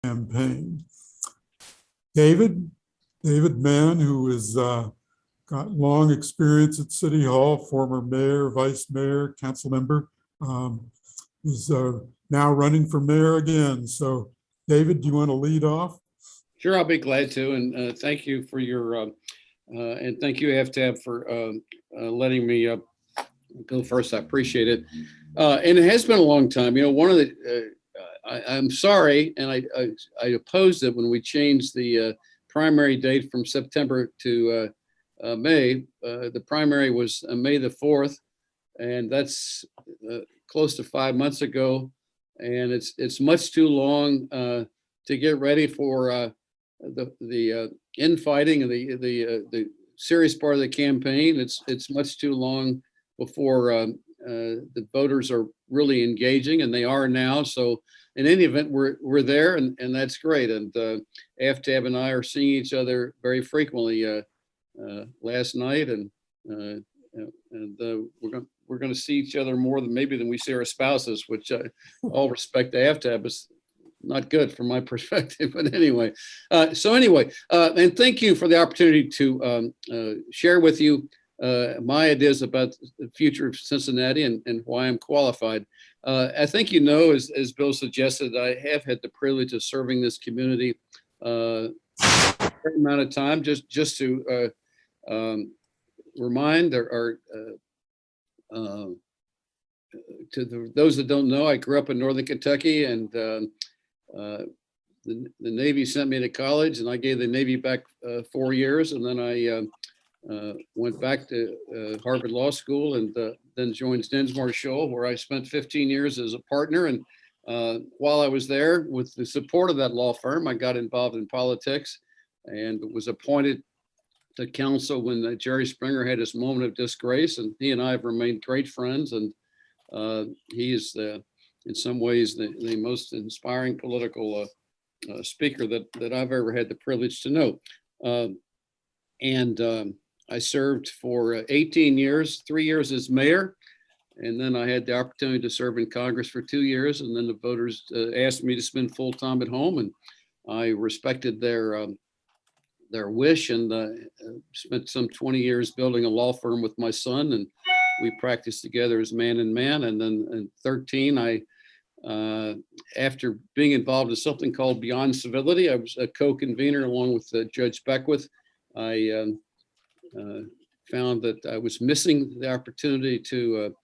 campaign. David Mann, who has got long experience at City Hall, former mayor, vice mayor, council member, is now running for mayor again. So, David, do you want to lead off? Sure, I'll be glad to. And thank you for your, and thank you, AFTAB, for letting me go first. I appreciate it. And it has been a long time. You know, one of the, I'm sorry, and I opposed it when we changed the primary date from September to May. The primary was May the 4th, and that's close to 5 months ago. And it's much too long to get ready for the infighting and the serious part of the campaign. It's much too long before the voters are really engaging, and they are now. So in any event, we're there, and that's great. And AFTAB and I are seeing each other very frequently last night, and we're going to see each other more than we see our spouses, which all respect to AFTAB is not good from my perspective. But anyway, and thank you for the opportunity to share with you my ideas about the future of Cincinnati and why I'm qualified. I think, you know, as Bill suggested, I have had the privilege of serving this community a certain amount of time. Just to remind those that don't know, I grew up in Northern Kentucky, and the Navy sent me to college, and I gave the Navy back 4 years, and then I went back to Harvard Law School, and then joined Dinsmore Shoal, where I spent 15 years as a partner. And while I was there, with the support of that law firm, I got involved in politics and was appointed to council when Jerry Springer had his moment of disgrace. And he and I have remained great friends. And he is, in some ways, the most inspiring political speaker that I've ever had the privilege to know. I served for 18 years, 3 years as mayor, and then I had the opportunity to serve in Congress for 2 years, and then the voters asked me to spend full time at home, and I respected their wish, and spent some 20 years building a law firm with my son, and we practiced together as man and man. And then in 13, after being involved in something called Beyond Civility, I was a co-convener along with Judge Beckwith. I found that I was missing the opportunity to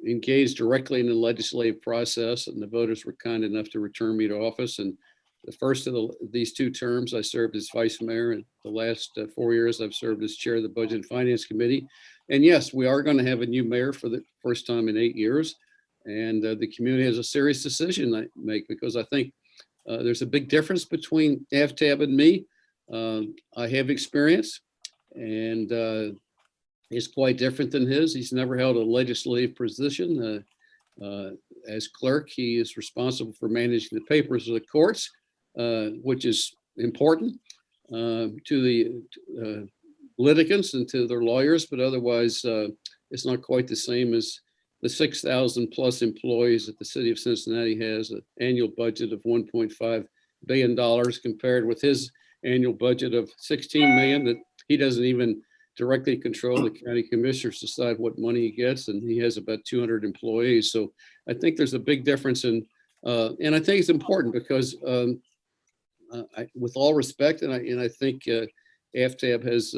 engage directly in the legislative process, and the voters were kind enough to return me to office. And the first of these 2 terms, I served as vice mayor, and the last 4 years, I've served as chair of the Budget and Finance Committee. And yes, we are going to have a new mayor for the first time in 8 years, and the community has a serious decision to make, because I think there's a big difference between AFTAB and me. I have experience, and it's quite different than his. He's never held a legislative position. As clerk, he is responsible for managing the papers of the courts, which is important to the litigants and to their lawyers, but otherwise it's not quite the same as the 6,000 plus employees that the city of Cincinnati has, an annual budget of $1.5 billion compared with his annual budget of $16 million that he doesn't even directly control. The county commissioners decide what money he gets, and he has about 200 employees. So I think there's a big difference in, and I think it's important because with all respect, and I think AFTAB has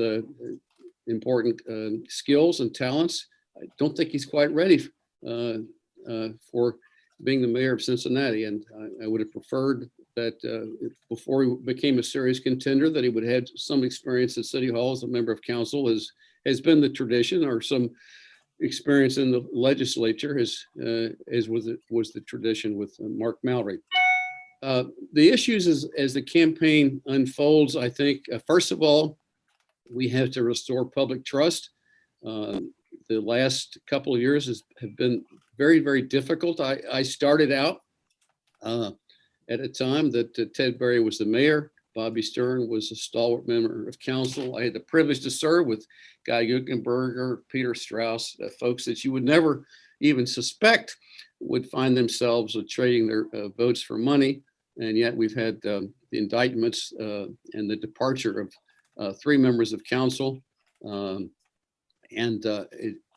important skills and talents. I don't think he's quite ready for being the mayor of Cincinnati, and I would have preferred that before he became a serious contender, that he would have had some experience at City Hall as a member of council, has been the tradition, or some experience in the legislature, as was the tradition with Mark Mallory. The issues as the campaign unfolds, I think, first of all, we have to restore public trust. The last couple of years have been very, very difficult. I started out at a time that Ted Berry was the mayor. Bobby Stern was a stalwart member of council. I had the privilege to serve with Guy Guckenberger, Peter Strauss, folks that you would never even suspect would find themselves trading their votes for money. And yet we've had the indictments and the departure of 3 members of council.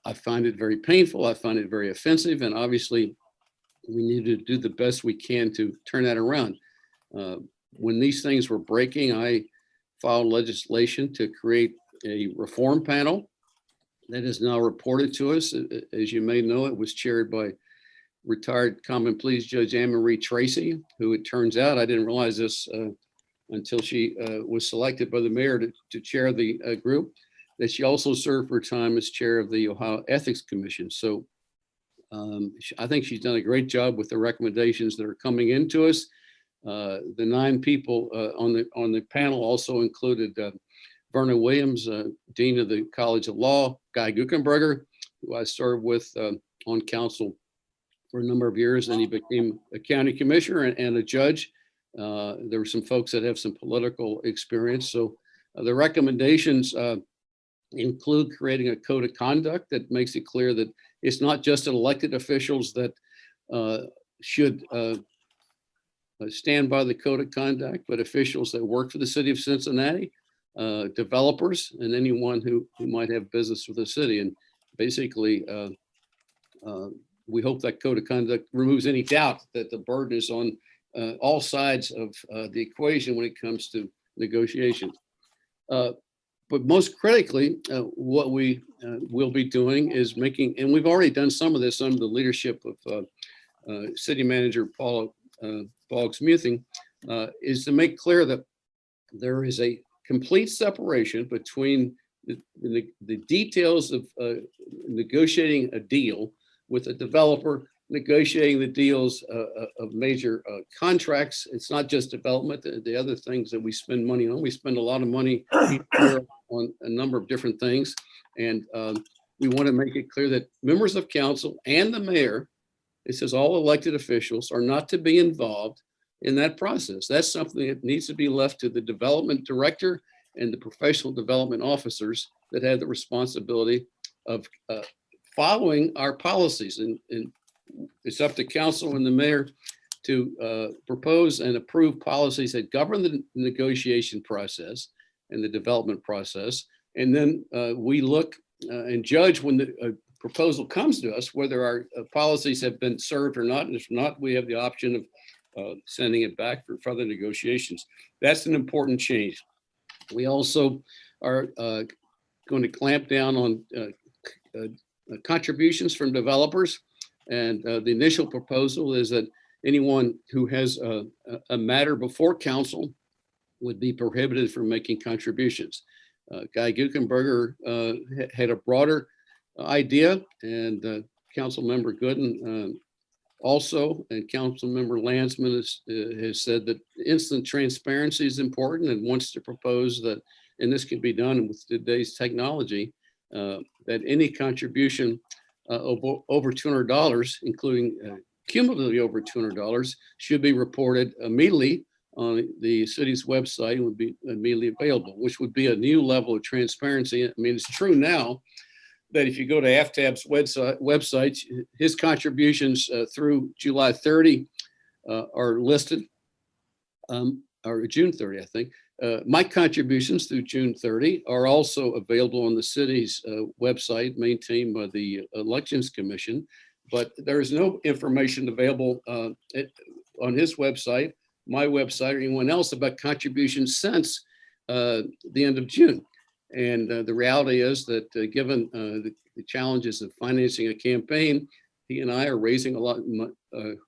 I find it very painful. I find it very offensive. And obviously, we need to do the best we can to turn that around. When these things were breaking, I filed legislation to create a reform panel that is now reported to us. As you may know, it was chaired by retired Common Pleas Judge Anne-Marie Tracy, who, it turns out, I didn't realize this until she was selected by the mayor to chair the group, that she also served for a time as chair of the Ohio Ethics Commission. So I think she's done a great job with the recommendations that are coming into us. The 9 people on the panel also included Vernon Williams, Dean of the College of Law, Guy Guckenberger, who I served with on council for a number of years, and he became a county commissioner and a judge. There were some folks that have some political experience. So the recommendations include creating a code of conduct that makes it clear that it's not just elected officials that should stand by the code of conduct, but officials that work for the city of Cincinnati, developers, and anyone who might have business with the city. And basically, we hope that code of conduct removes any doubt that the burden is on all sides of the equation when it comes to negotiations. But most critically, what we will be doing is making, and we've already done some of this under the leadership of City Manager Paul Boggs-Muthing, is to make clear that there is a complete separation between the details of negotiating a deal with a developer, negotiating the deals of major contracts. It's not just development, the other things that we spend money on. We spend a lot of money each year on a number of different things. And we want to make it clear that members of council and the mayor, it says all elected officials, are not to be involved in that process. That's something that needs to be left to the development director and the professional development officers that have the responsibility of following our policies. And it's up to council and the mayor to propose and approve policies that govern the negotiation process and the development process. And then we look and judge when the proposal comes to us, whether our policies have been served or not. And if not, we have the option of sending it back for further negotiations. That's an important change. We also are going to clamp down on contributions from developers. And the initial proposal is that anyone who has a matter before council would be prohibited from making contributions. Guy Guckenberger had a broader idea, and Council Member Gooden also, and Council Member Landsman has said that instant transparency is important and wants to propose that, and this can be done with today's technology, that any contribution over $200, including cumulatively over $200, should be reported immediately on the city's website and would be immediately available, which would be a new level of transparency. I mean, it's true now that if you go to AFTAB's website, his contributions through July 30 are listed, or June 30, I think. My contributions through June 30 are also available on the city's website maintained by the Elections Commission, but there is no information available on his website, my website, or anyone else about contributions since the end of June. And the reality is that given the challenges of financing a campaign, he and I are raising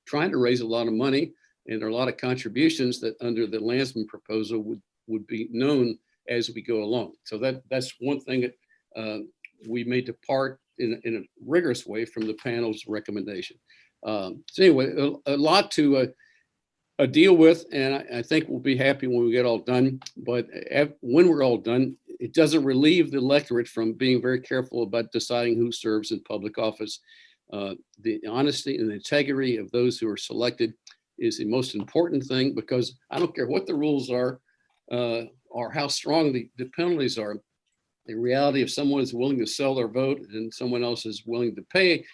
trying to raise a lot of money, and there are a lot of contributions that under the Landsman proposal would be known as we go along. So that's one thing that we may depart in a rigorous way from the panel's recommendation. So anyway, a lot to deal with, and I think we'll be happy when we get all done. But when we're all done, it doesn't relieve the electorate from being very careful about deciding who serves in public office. The honesty and integrity of those who are selected is the most important thing, because I don't care what the rules are or how strong the penalties are. The reality, if someone is willing to sell their vote and someone else is willing to pay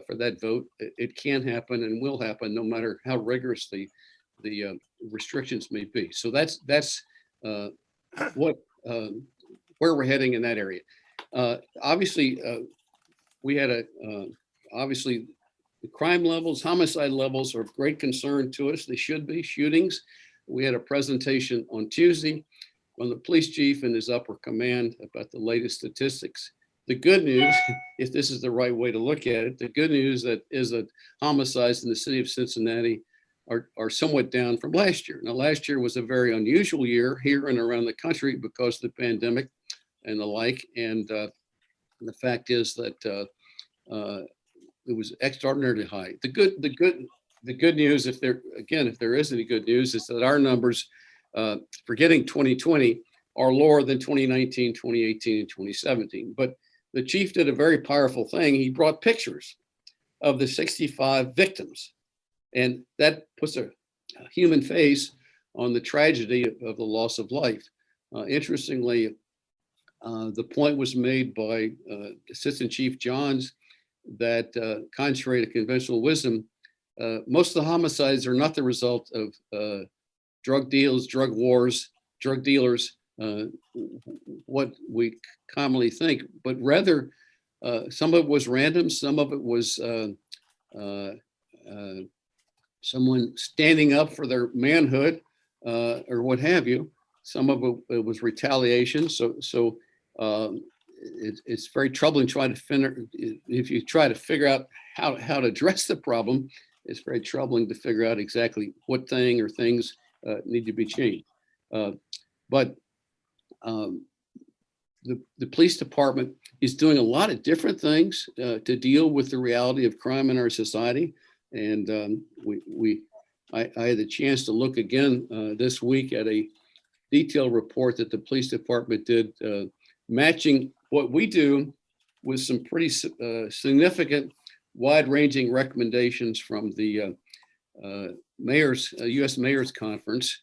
for that vote, it can happen and will happen no matter how rigorous the the restrictions may be. So that's what where we're heading in that area. Obviously, we had obviously the crime levels, homicide levels are of great concern to us. They should be. Shootings. We had a presentation on Tuesday from the police chief and his upper command about the latest statistics. The good news, if this is the right way to look at it, the good news is that homicides in the city of Cincinnati are somewhat down from last year. Now, last year was a very unusual year here and around the country because of the pandemic and the like. And the fact is that it was extraordinarily high. The good news, if there is any good news, is that our numbers, forgetting 2020, are lower than 2019, 2018, and 2017. But the chief did a very powerful thing. He brought pictures of the 65 victims, and that puts a human face on the tragedy of the loss of life. Interestingly, the point was made by Assistant Chief Johns that contrary to conventional wisdom, most of the homicides are not the result of drug deals, drug wars, drug dealers, what we commonly think, but rather some of it was random, some of it was someone standing up for their manhood or what have you. Some of it was retaliation. So it's very troubling trying to if you try to figure out how to address the problem, it's very troubling to figure out exactly what thing or things need to be changed. But the police department is doing a lot of different things to deal with the reality of crime in our society. And I had the chance to look again this week at a detailed report that the police department did, matching what we do with some pretty significant, wide-ranging recommendations from the U.S. Mayor's Conference.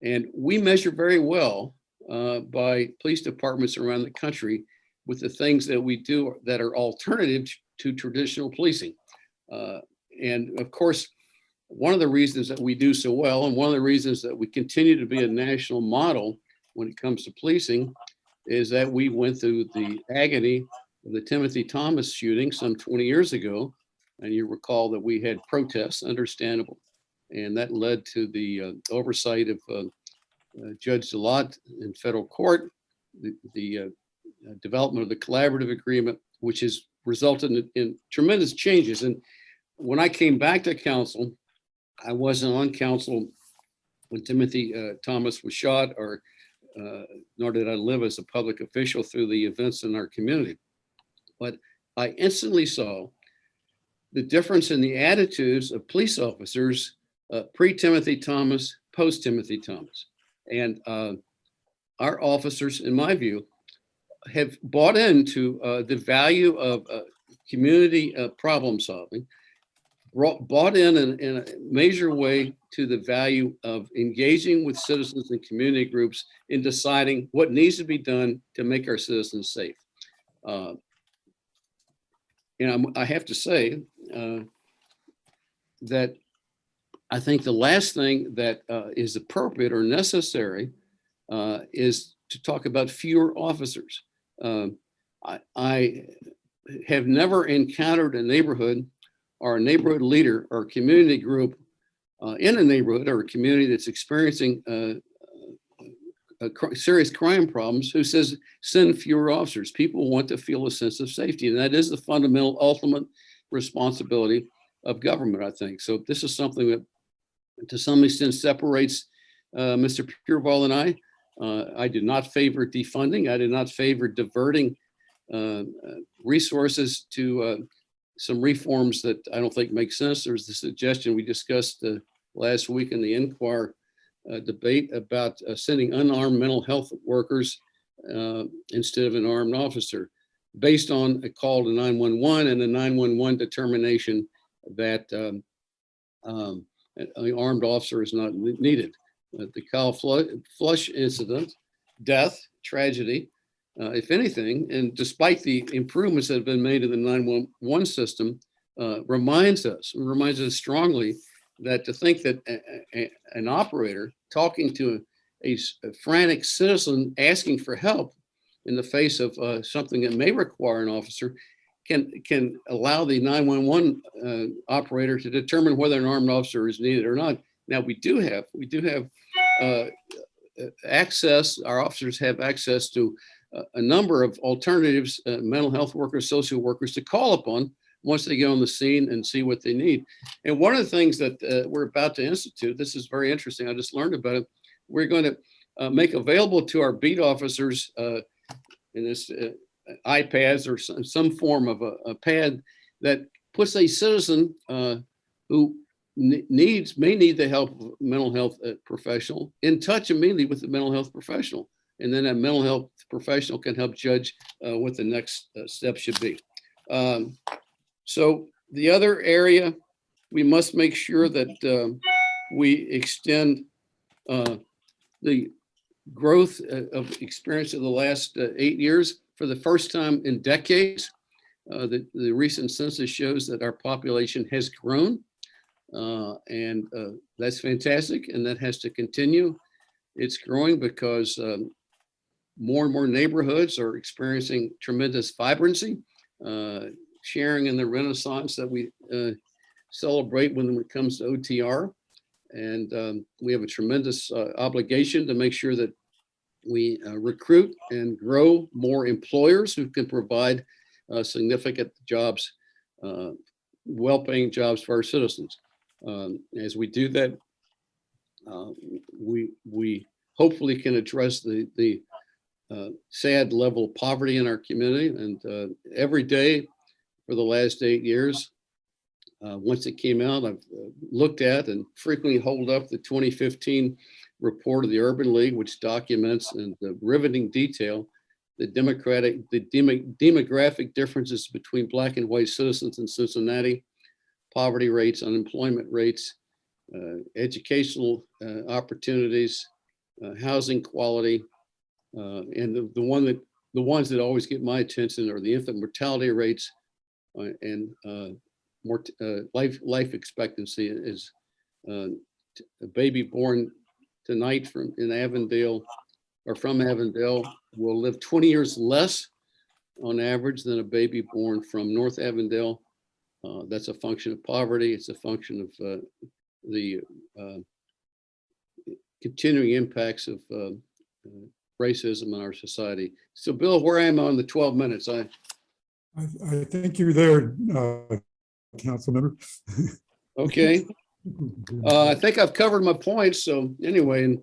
And we measure very well by police departments around the country with the things that we do that are alternatives to traditional policing. And of course, one of the reasons that we do so well, and one of the reasons that we continue to be a national model when it comes to policing, is that we went through the agony of the Timothy Thomas shooting some 20 years ago. And you recall that we had protests, understandable. And that led to the oversight of Judge DeLotte in federal court, the development of the collaborative agreement, which has resulted in tremendous changes. And when I came back to council, I wasn't on council when Timothy Thomas was shot, or nor did I live as a public official through the events in our community. But I instantly saw the difference in the attitudes of police officers pre-Timothy Thomas, post-Timothy Thomas. And our officers, in my view, have bought into the value of community problem solving, bought in a major way to the value of engaging with citizens and community groups in deciding what needs to be done to make our citizens safe. I have to say that I think the last thing that is appropriate or necessary is to talk about fewer officers. I have never encountered a neighborhood or a neighborhood leader or community group in a neighborhood or a community that's experiencing serious crime problems who says send fewer officers. People want to feel a sense of safety, and that is the fundamental, ultimate responsibility of government, I think. So this is something that to some extent separates Mr. Pureval and I. I do not favor defunding. I do not favor diverting resources to some reforms that I don't think make sense. There's the suggestion we discussed last week in the Inquirer debate about sending unarmed mental health workers instead of an armed officer, based on a call to 911 and a 911 determination that an armed officer is not needed. The Kyle Flush incident, death, tragedy, if anything, and despite the improvements that have been made in the 911 system, reminds us strongly that to think that an operator talking to a frantic citizen asking for help in the face of something that may require an officer can allow the 911 operator to determine whether an armed officer is needed or not. Now we do have access. Our officers have access to a number of alternatives, mental health workers, social workers to call upon once they get on the scene and see what they need. And one of the things that we're about to institute, this is very interesting, I just learned about it, we're going to make available to our beat officers in this iPads or some form of a pad that puts a citizen who may need the help of a mental health professional in touch immediately with the mental health professional. And then that mental health professional can help judge what the next step should be. So the other area, we must make sure that we extend the growth of experience of the last 8 years. For the first time in decades, the recent census shows that our population has grown, and that's fantastic, and that has to continue. It's growing because more and more neighborhoods are experiencing tremendous vibrancy, sharing in the renaissance that we celebrate when it comes to OTR. And we have a tremendous obligation to make sure that we recruit and grow more employers who can provide significant jobs, well-paying jobs for our citizens. As we do that, we hopefully can address the sad level of poverty in our community. And every day for the last 8 years, once it came out, I've looked at and frequently hold up the 2015 report of the Urban League, which documents in the riveting detail the demographic differences between Black and white citizens in Cincinnati, poverty rates, unemployment rates, educational opportunities, housing quality, and the ones that always get my attention are the infant mortality rates and life expectancy. Is a baby born tonight from Avondale will live 20 years less on average than a baby born from North Avondale. That's a function of poverty. It's a function of the continuing impacts of racism in our society. So Bill, where am I on the 12 minutes? I think you're there, council member. Okay. I think I've covered my points. So anyway, and